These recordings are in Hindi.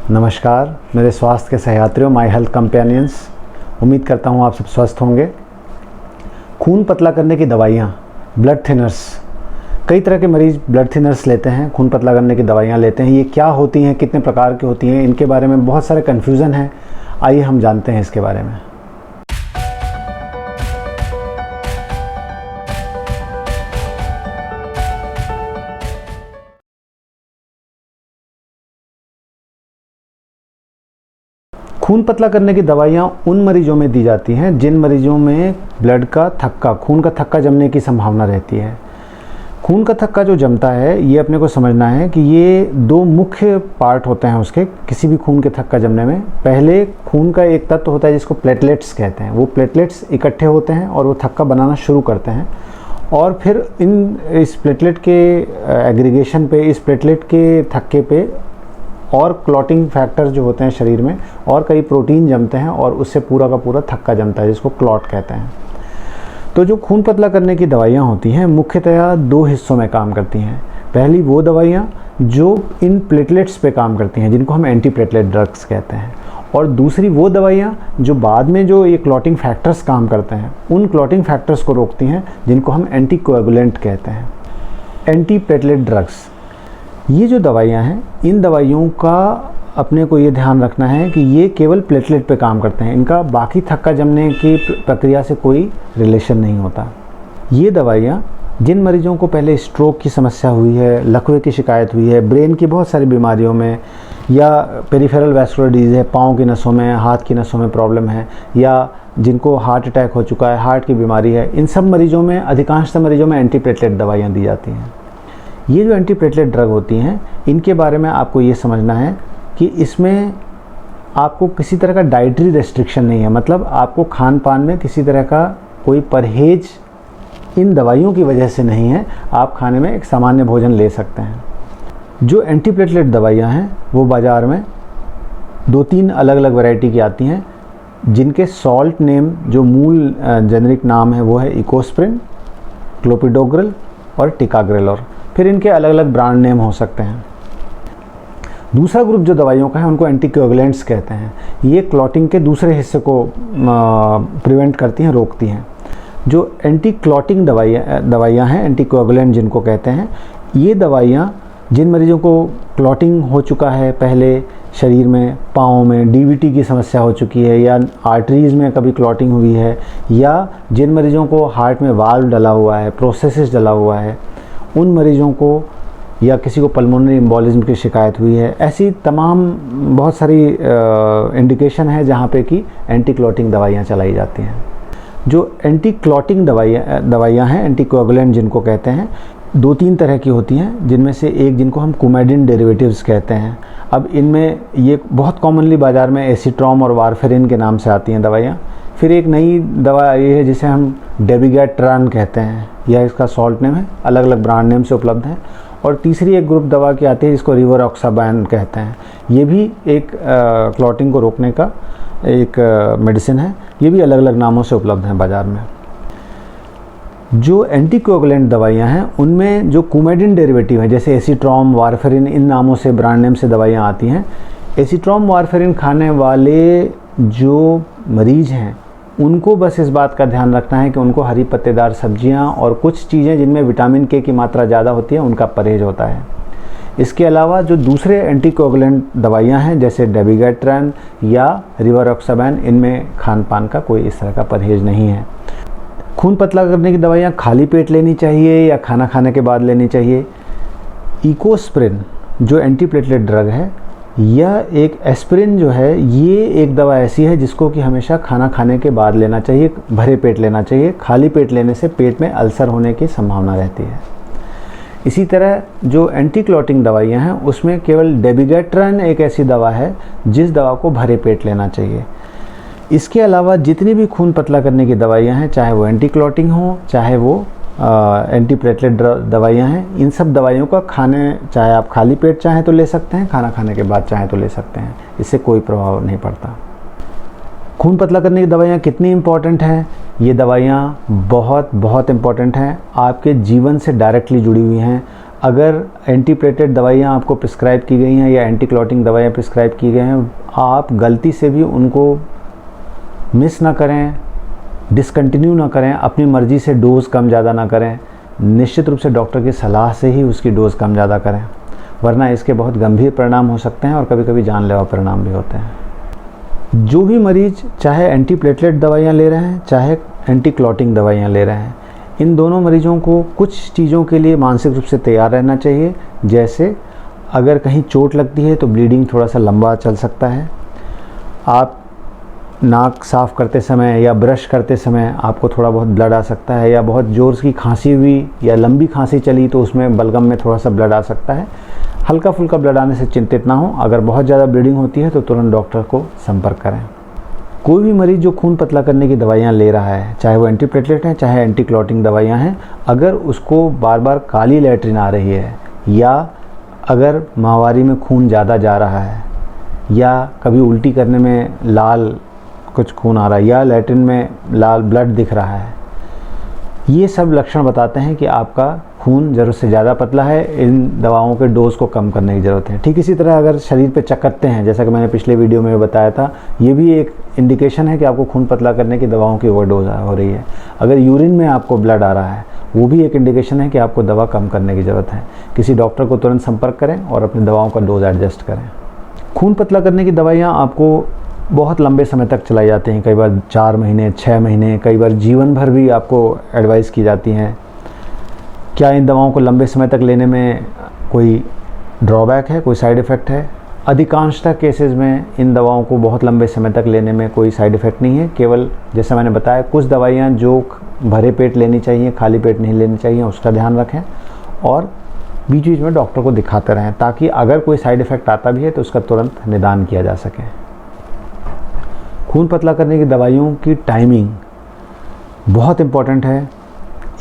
नमस्कार मेरे स्वास्थ्य के सहयात्रियों, माय हेल्थ कंपेनियंस। उम्मीद करता हूँ आप सब स्वस्थ होंगे। खून पतला करने की दवाइयाँ, ब्लड थिनर्स, कई तरह के मरीज ब्लड थिनर्स लेते हैं, खून पतला करने की दवाइयाँ लेते हैं। ये क्या होती हैं, कितने प्रकार की होती हैं, इनके बारे में बहुत सारे कन्फ्यूज़न है। आइए हम जानते हैं इसके बारे में। खून पतला करने की दवाइयाँ उन मरीजों में दी जाती हैं जिन मरीजों में ब्लड का थक्का, खून का थक्का जमने की संभावना रहती है। खून का थक्का जो जमता है, ये अपने को समझना है कि ये दो मुख्य पार्ट होते हैं उसके, किसी भी खून के थक्का जमने में। पहले खून का एक तत्व होता है जिसको प्लेटलेट्स कहते हैं। वो प्लेटलेट्स इकट्ठे होते हैं और वो थक्का बनाना शुरू करते हैं, और फिर इस प्लेटलेट के एग्रीगेशन पे, इस प्लेटलेट के थक्के पे और क्लॉटिंग फैक्टर्स जो होते हैं शरीर में, और कई प्रोटीन जमते हैं और उससे पूरा का पूरा थक्का जमता है, जिसको क्लॉट कहते हैं। तो जो खून पतला करने की दवाइयाँ होती हैं, मुख्यतया दो हिस्सों में काम करती हैं। पहली वो दवाइयाँ जो इन प्लेटलेट्स पे काम करती हैं, जिनको हम एंटी प्लेटलेट ड्रग्स कहते हैं, और दूसरी वो दवाइयाँ जो बाद में जो ये क्लॉटिंग फैक्टर्स काम करते हैं, उन क्लॉटिंग फैक्टर्स को रोकती हैं, जिनको हम एंटीकोएगुलेंट कहते हैं, एंटी प्लेटलेट ड्रग्स। ये जो दवाइयाँ हैं, इन दवाइयों का अपने को ये ध्यान रखना है कि ये केवल प्लेटलेट पे काम करते हैं, इनका बाकी थक्का जमने की प्रक्रिया से कोई रिलेशन नहीं होता। ये दवाइयाँ जिन मरीजों को पहले स्ट्रोक की समस्या हुई है, लकवे की शिकायत हुई है, ब्रेन की बहुत सारी बीमारियों में, या पेरिफेरल वैस्कुलर डिजीज़ है, पाँव की नसों में, हाथ की नसों में प्रॉब्लम है, या जिनको हार्ट अटैक हो चुका है, हार्ट की बीमारी है, इन सब मरीजों में, अधिकांशतः मरीजों में एंटी प्लेटलेट दवाइयाँ दी जाती हैं। ये जो एंटी प्लेटलेट ड्रग होती हैं, इनके बारे में आपको ये समझना है कि इसमें आपको किसी तरह का डाइटरी रेस्ट्रिक्शन नहीं है, मतलब आपको खान पान में किसी तरह का कोई परहेज इन दवाइयों की वजह से नहीं है। आप खाने में एक सामान्य भोजन ले सकते हैं। जो एंटी प्लेटलेट दवाइयाँ हैं वो बाज़ार में 2-3 अलग अलग वैरायटी की आती हैं, जिनके सॉल्ट नेम, जो मूल जेनरिक नाम है, वो है इकोस्प्रिन, क्लोपिडोग्रेल और टिकाग्रेलोर। फिर इनके अलग अलग ब्रांड नेम हो सकते हैं। दूसरा ग्रुप जो दवाइयों का है, उनको एंटीकोएगुलेंट्स कहते हैं। ये क्लॉटिंग के दूसरे हिस्से को प्रिवेंट करती हैं, रोकती हैं। जो एंटी क्लॉटिंग दवाइयाँ हैं, एंटीकोएगुलेंट जिनको कहते हैं, ये दवाइयाँ जिन मरीजों को क्लॉटिंग हो चुका है पहले शरीर में, पाँव में डीवीटी की समस्या हो चुकी है, या आर्टरीज़ में कभी क्लॉटिंग हुई है, या जिन मरीजों को हार्ट में वाल्व डला हुआ है, प्रोसेसिस डला हुआ है, उन मरीजों को, या किसी को पल्मोनरी एम्बोलिज्म की शिकायत हुई है, ऐसी तमाम बहुत सारी इंडिकेशन है जहाँ पे कि एंटी क्लॉटिंग दवाइयाँ चलाई जाती हैं। जो एंटी क्लॉटिंग दवाइयाँ हैं, एंटीकोएगुलेंट जिनको कहते हैं, 2-3 तरह की होती हैं, जिनमें से एक जिनको हम कुमैडिन डेरिवेटिव्स कहते हैं। अब इनमें ये बहुत कॉमनली बाज़ार में एसीट्रॉम और वारफेरिन के नाम से आती हैं दवाइयाँ। फिर एक नई दवा ये है जिसे हम डेबिगैट्रान कहते हैं, यह इसका सॉल्ट नेम है, अलग अलग ब्रांड नेम से उपलब्ध है। और तीसरी एक ग्रुप दवा की आती है जिसको रिवरऑक्साबैन कहते हैं। ये भी एक क्लॉटिंग को रोकने का एक मेडिसिन है। ये भी अलग अलग नामों से उपलब्ध हैं बाज़ार में। जो एंटीकोएगुलेंट दवाइयाँ हैं, उनमें जो कुमैडिन डेरिवेटिव है, जैसे एसीट्रॉम, वारफेरिन, इन नामों से, ब्रांड नेम से दवाइयाँ आती हैं। एसीट्रॉम, वारफेरिन खाने वाले जो मरीज हैं, उनको बस इस बात का ध्यान रखना है कि उनको हरी पत्तेदार सब्जियां और कुछ चीज़ें जिनमें विटामिन के की मात्रा ज़्यादा होती है, उनका परहेज होता है। इसके अलावा जो दूसरे एंटीकोएगुलेंट दवाइयां हैं, जैसे डेबिगैट्रान या रिवरऑक्साबैन, इनमें खान पान का कोई इस तरह का परहेज नहीं है। खून पतला करने की दवाइयाँ खाली पेट लेनी चाहिए या खाना खाने के बाद लेनी चाहिए। इकोस्प्रिन जो एंटी प्लेटलेट ड्रग है, यह एक एस्पिरिन जो है, ये एक दवा ऐसी है जिसको कि हमेशा खाना खाने के बाद लेना चाहिए, भरे पेट लेना चाहिए। खाली पेट लेने से पेट में अल्सर होने की संभावना रहती है। इसी तरह जो एंटी क्लॉटिंग दवाइयाँ हैं, उसमें केवल डेबिगैट्रान एक ऐसी दवा है जिस दवा को भरे पेट लेना चाहिए। इसके अलावा जितनी भी खून पतला करने की दवाइयाँ हैं, चाहे वो एंटी क्लॉटिंग हो, चाहे वो एंटी प्लेटलेट दवाइयाँ हैं, इन सब दवाइयों का चाहे आप खाली पेट चाहें तो ले सकते हैं, खाना खाने के बाद चाहें तो ले सकते हैं, इससे कोई प्रभाव नहीं पड़ता। खून पतला करने की दवाइयाँ कितनी इम्पॉर्टेंट हैं? ये दवाइयाँ बहुत बहुत इम्पॉर्टेंट हैं, आपके जीवन से डायरेक्टली जुड़ी हुई हैं। अगर एंटीप्लेटलेट दवाइयाँ आपको प्रिस्क्राइब की गई हैं या एंटी क्लॉटिंग दवाइयाँ प्रिस्क्राइब की गई हैं, आप गलती से भी उनको मिस ना करें, डिसकंटिन्यू ना करें, अपनी मर्ज़ी से डोज़ कम ज़्यादा ना करें। निश्चित रूप से डॉक्टर की सलाह से ही उसकी डोज़ कम ज़्यादा करें, वरना इसके बहुत गंभीर परिणाम हो सकते हैं और कभी कभी जानलेवा परिणाम भी होते हैं। जो भी मरीज़ चाहे एंटीप्लेटलेट दवाइयाँ ले रहे हैं, चाहे एंटी क्लॉटिंग दवाइयाँ ले रहे हैं, इन दोनों मरीजों को कुछ चीज़ों के लिए मानसिक रूप से तैयार रहना चाहिए। जैसे अगर कहीं चोट लगती है तो ब्लीडिंग थोड़ा सा लंबा चल सकता है। आप नाक साफ़ करते समय या ब्रश करते समय आपको थोड़ा बहुत ब्लड आ सकता है, या बहुत ज़ोर की खांसी हुई या लंबी खांसी चली तो उसमें बलगम में थोड़ा सा ब्लड आ सकता है। हल्का फुल्का ब्लड आने से चिंतित ना हो। अगर बहुत ज़्यादा ब्लीडिंग होती है तो तुरंत डॉक्टर को संपर्क करें। कोई भी मरीज़ जो खून पतला करने की दवाइयाँ ले रहा है, चाहे वो एंटीप्लेटलेट हैं चाहे एंटी क्लॉटिंग दवाइयाँ हैं, अगर उसको बार बार काली लैट्रिन आ रही है, या अगर माहवारी में खून ज़्यादा जा रहा है, या कभी उल्टी करने में लाल कुछ खून आ रहा है, या लैट्रिन में लाल ब्लड दिख रहा है, ये सब लक्षण बताते हैं कि आपका खून ज़रूरत से ज़्यादा पतला है। इन दवाओं के डोज़ को कम करने की ज़रूरत है। ठीक इसी तरह अगर शरीर पे चकत्ते हैं, जैसा कि मैंने पिछले वीडियो में बताया था, ये भी एक इंडिकेशन है कि आपको खून पतला करने की दवाओं की ओवरडोज हो रही है। अगर यूरिन में आपको ब्लड आ रहा है, वो भी एक इंडिकेशन है कि आपको दवा कम करने की ज़रूरत है। किसी डॉक्टर को तुरंत संपर्क करें और अपनी दवाओं का डोज एडजस्ट करें। खून पतला करने की दवाइयाँ आपको बहुत लंबे समय तक चलाई जाती हैं, कई बार 4 महीने, 6 महीने, कई बार जीवन भर भी आपको एडवाइस की जाती हैं। क्या इन दवाओं को लंबे समय तक लेने में कोई ड्रॉबैक है, कोई साइड इफ़ेक्ट है? अधिकांशतः केसेस में इन दवाओं को बहुत लंबे समय तक लेने में कोई साइड इफ़ेक्ट नहीं है। केवल जैसा मैंने बताया, कुछ दवाइयाँ जो भरे पेट लेनी चाहिए, खाली पेट नहीं लेनी चाहिए, उसका ध्यान रखें और बीच बीच में डॉक्टर को दिखाते रहें, ताकि अगर कोई साइड इफ़ेक्ट आता भी है तो उसका तुरंत निदान किया जा सके। खून पतला करने की दवाइयों की टाइमिंग बहुत इम्पॉर्टेंट है।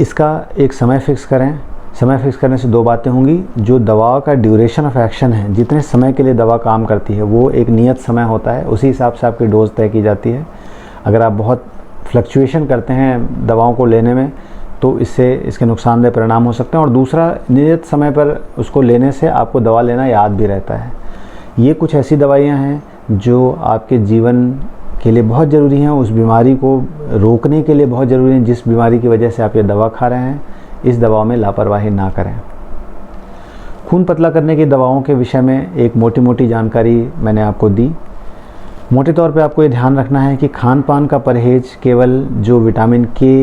इसका एक समय फ़िक्स करें। समय फ़िक्स करने से 2 बातें होंगी। जो दवा का ड्यूरेशन ऑफ एक्शन है, जितने समय के लिए दवा काम करती है, वो एक नियत समय होता है, उसी हिसाब से आपकी डोज़ तय की जाती है। अगर आप बहुत फ्लक्चुएशन करते हैं दवाओं को लेने में तो इसके नुकसानदेह परिणाम हो सकते हैं। और दूसरा, नियत समय पर उसको लेने से आपको दवा लेना याद भी रहता है। ये कुछ ऐसी दवाइयाँ हैं जो आपके जीवन के लिए बहुत ज़रूरी हैं, उस बीमारी को रोकने के लिए बहुत ज़रूरी है जिस बीमारी की वजह से आप ये दवा खा रहे हैं। इस दवाओं में लापरवाही ना करें। खून पतला करने की दवाओं के विषय में एक मोटी मोटी जानकारी मैंने आपको दी। मोटे तौर पे आपको ये ध्यान रखना है कि खान पान का परहेज केवल जो विटामिन के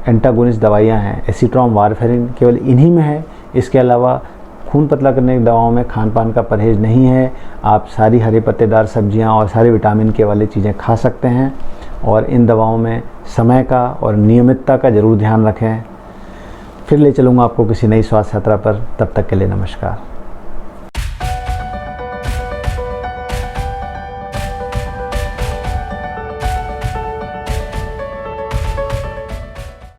एंटागोनिस्ट दवाइयाँ हैं, एसीट्रॉम, वारफेरिन, केवल इन्हीं में है। इसके अलावा खून पतला करने की दवाओं में खान पान का परहेज नहीं है। आप सारी हरे पत्तेदार सब्जियां और सारे विटामिन के वाली चीज़ें खा सकते हैं। और इन दवाओं में समय का और नियमितता का ज़रूर ध्यान रखें। फिर ले चलूँगा आपको किसी नई स्वास्थ्य यात्रा पर। तब तक के लिए नमस्कार।